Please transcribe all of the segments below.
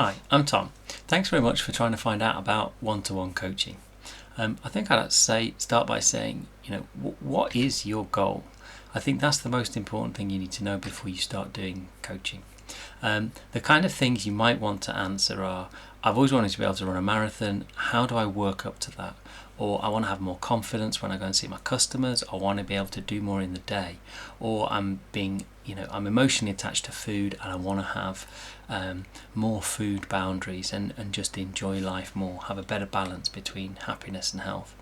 Hi, I'm Tom. Thanks very much for trying to find out about one-to-one coaching. I think I'd start by saying, what is your goal? I think that's the most important thing you need to know before you start doing coaching. The kind of things you might want to answer are, I've always wanted to be able to run a marathon. How do I work up to that? Or I want to have more confidence when I go and see my customers. I want to be able to do more in the day. Or I'm emotionally attached to food and I want to have more food boundaries and just enjoy life more, have a better balance between happiness and health.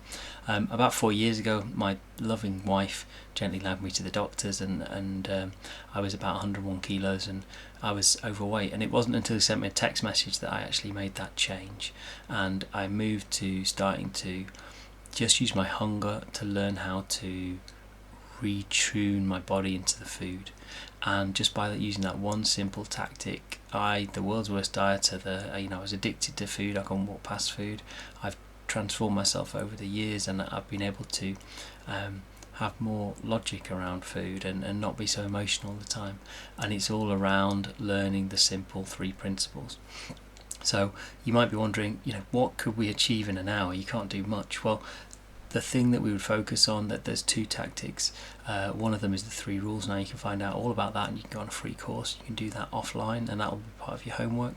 About 4 years ago, my loving wife gently led me to the doctors, and I was about 101 kilos and I was overweight. And it wasn't until he sent me a text message that I actually made that change, and I moved to starting to just use my hunger to learn how to retune my body into the food. And just by using that one simple tactic, the world's worst dieter, I was addicted to food. I couldn't walk past food. I've transformed myself over the years, and I've been able to have more logic around food and not be so emotional all the time. And it's all around learning the simple 3 principles. So you might be wondering, what could we achieve in an hour? You can't do much. Well, the thing that we would focus on, that there's 2 tactics. One of them is the 3 rules. Now you can find out all about that, and you can go on a free course. You can do that offline, and that will be part of your homework.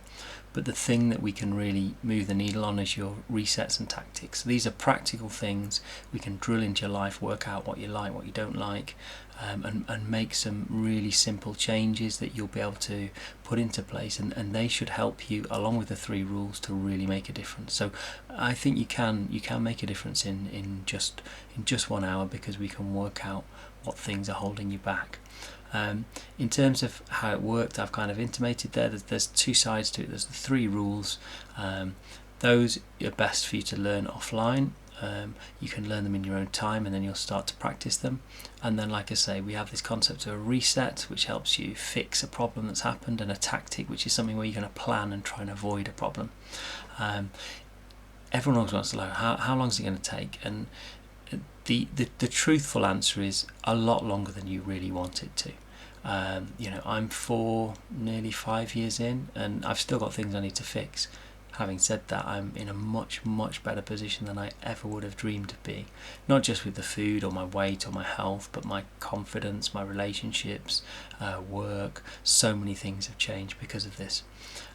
But the thing that we can really move the needle on is your resets and tactics. So these are practical things we can drill into your life, work out what you like, what you don't like, and make some really simple changes that you'll be able to put into place, and they should help you, along with the 3 rules, to really make a difference. So I think you can make a difference in just 1 hour, because we can work out what things are holding you back. In terms of how it worked, I've kind of intimated there that there's 2 sides to it. There's the 3 rules. Those are best for you to learn offline. You can learn them in your own time, and then you'll start to practice them. And then, like I say, we have this concept of a reset, which helps you fix a problem that's happened, and a tactic, which is something where you're going to plan and try and avoid a problem. Everyone always wants to know how long is it going to take, and the truthful answer is a lot longer than you really want it to. I'm nearly 5 years in, and I've still got things I need to fix. Having said that, I'm in a much, much better position than I ever would have dreamed of being. Not just with the food or my weight or my health, but my confidence, my relationships, work. So many things have changed because of this.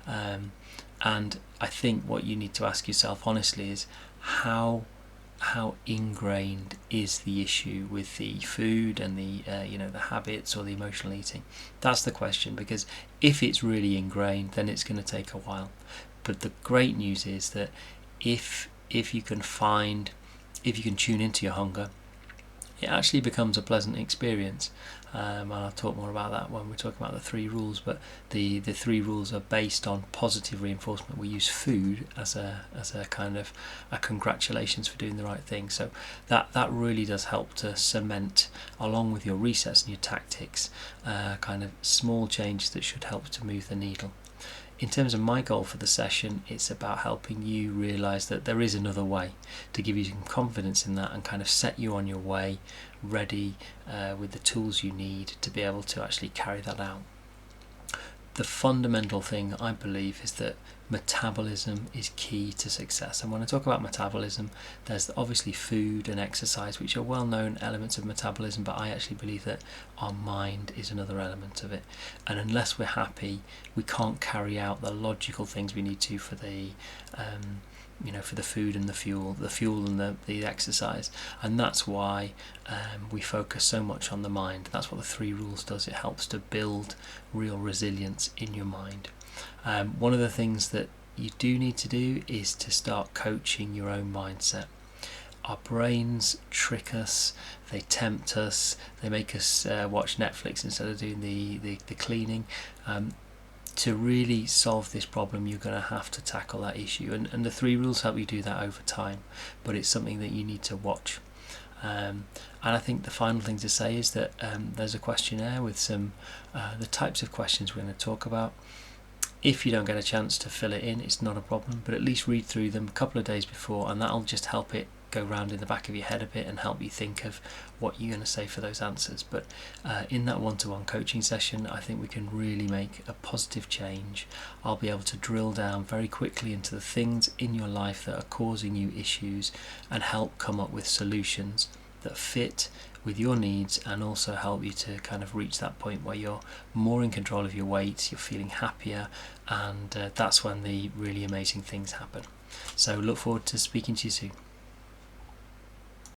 And I think what you need to ask yourself honestly is how ingrained is the issue with the food and the habits or the emotional eating. That's the question, because if it's really ingrained, then it's going to take a while. But the great news is that if you can tune into your hunger, it actually becomes a pleasant experience. And I'll talk more about that when we're talking about the 3 rules. But the 3 rules are based on positive reinforcement. We use food as a kind of a congratulations for doing the right thing. So that really does help to cement, along with your resets and your tactics, kind of small changes that should help to move the needle. In terms of my goal for the session, it's about helping you realise that there is another way, to give you some confidence in that and kind of set you on your way, ready with the tools you need to be able to actually carry that out. The fundamental thing, I believe, is that metabolism is key to success. And when I talk about metabolism, there's obviously food and exercise, which are well-known elements of metabolism, but I actually believe that our mind is another element of it. And unless we're happy, we can't carry out the logical things we need to for the for the food and the fuel and the exercise. And that's why we focus so much on the mind. That's what the 3 rules does. It helps to build real resilience in your mind. One of the things that you do need to do is to start coaching your own mindset. Our brains trick us, they tempt us, they make us watch Netflix instead of doing the cleaning. To really solve this problem, you're going to have to tackle that issue, and the 3 rules help you do that over time, but it's something that you need to watch. And I think the final thing to say is that there's a questionnaire with some the types of questions we're going to talk about. If you don't get a chance to fill it in, it's not a problem, but at least read through them a couple of days before, and that'll just help it go round in the back of your head a bit and help you think of what you're going to say for those answers. But in that one-to-one coaching session, I think we can really make a positive change. I'll be able to drill down very quickly into the things in your life that are causing you issues and help come up with solutions that fit with your needs, and also help you to kind of reach that point where you're more in control of your weight, you're feeling happier, and that's when the really amazing things happen. So look forward to speaking to you soon.